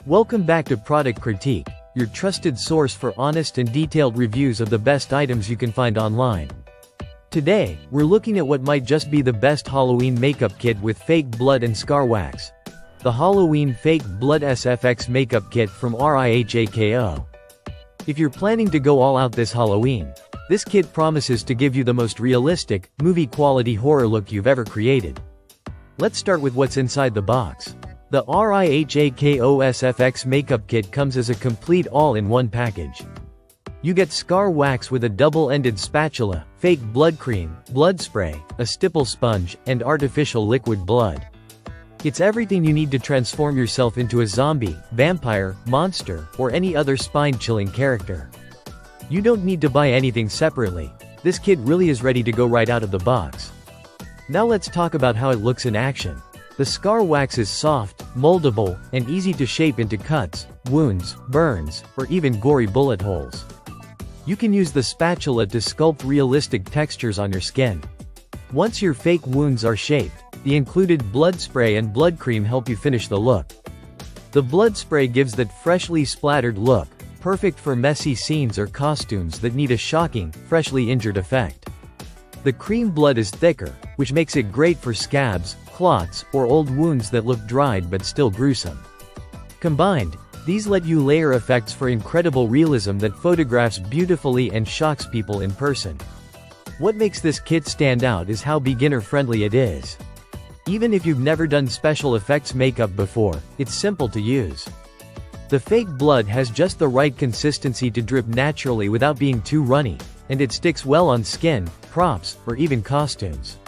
Welcome back to Product Critique, your trusted source for honest and detailed reviews of the best items you can find online. Today, we're looking at what might just be the best Halloween makeup kit with fake blood and scar wax. The Halloween Fake Blood SFX Makeup Kit from Rihako. If you're planning to go all out this Halloween, this kit promises to give you the most realistic, movie-quality horror look you've ever created. Let's start with what's inside the box. The Rihako SFX Makeup Kit comes as a complete all-in-one package. You get scar wax with a double-ended spatula, fake blood cream, blood spray, a stipple sponge, and artificial liquid blood. It's everything you need to transform yourself into a zombie, vampire, monster, or any other spine-chilling character. You don't need to buy anything separately. This kit really is ready to go right out of the box. Now let's talk about how it looks in action. The scar wax is soft, moldable, and easy to shape into cuts, wounds, burns, or even gory bullet holes. You can use the spatula to sculpt realistic textures on your skin. Once your fake wounds are shaped, the included blood spray and blood cream help you finish the look. The blood spray gives that freshly splattered look, perfect for messy scenes or costumes that need a shocking, freshly injured effect. The cream blood is thicker, which makes it great for scabs, clots, or old wounds that look dried but still gruesome. Combined, these let you layer effects for incredible realism that photographs beautifully and shocks people in person. What makes this kit stand out is how beginner-friendly it is. Even if you've never done special effects makeup before, it's simple to use. The fake blood has just the right consistency to drip naturally without being too runny, and it sticks well on skin, props, or even costumes.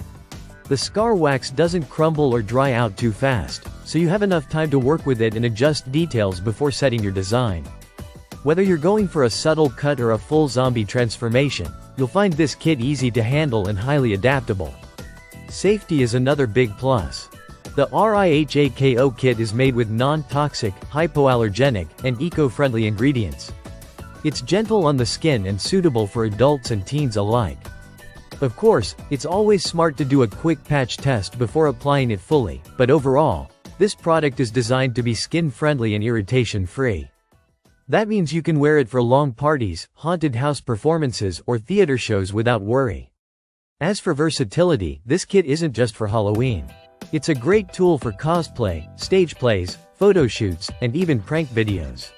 The scar wax doesn't crumble or dry out too fast, so you have enough time to work with it and adjust details before setting your design. Whether you're going for a subtle cut or a full zombie transformation, you'll find this kit easy to handle and highly adaptable. Safety is another big plus. The Rihako kit is made with non-toxic, hypoallergenic, and eco-friendly ingredients. It's gentle on the skin and suitable for adults and teens alike. Of course, it's always smart to do a quick patch test before applying it fully, but overall, this product is designed to be skin-friendly and irritation-free. That means you can wear it for long parties, haunted house performances, or theater shows without worry. As for versatility, this kit isn't just for Halloween. It's a great tool for cosplay, stage plays, photo shoots, and even prank videos.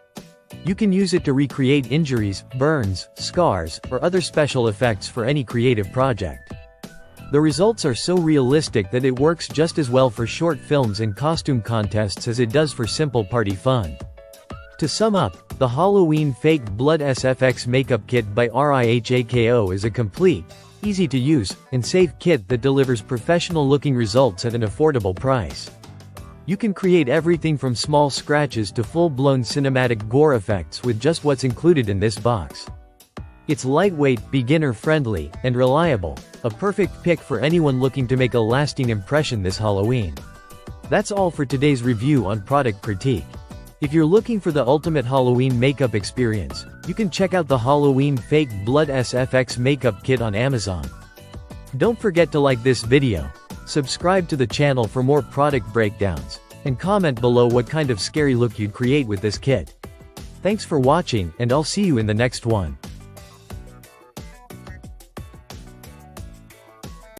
You can use it to recreate injuries, burns, scars, or other special effects for any creative project. The results are so realistic that it works just as well for short films and costume contests as it does for simple party fun. To sum up, the Halloween Fake Blood SFX Makeup Kit by Rihako is a complete, easy-to-use, and safe kit that delivers professional-looking results at an affordable price. You can create everything from small scratches to full-blown cinematic gore effects with just what's included in this box. It's lightweight, beginner-friendly, and reliable, a perfect pick for anyone looking to make a lasting impression this Halloween. That's all for today's review on Product Critique. If you're looking for the ultimate Halloween makeup experience, you can check out the Halloween Fake Blood SFX Makeup Kit on Amazon. Don't forget to like this video, subscribe to the channel for more product breakdowns, and comment below what kind of scary look you'd create with this kit. Thanks for watching, and I'll see you in the next one.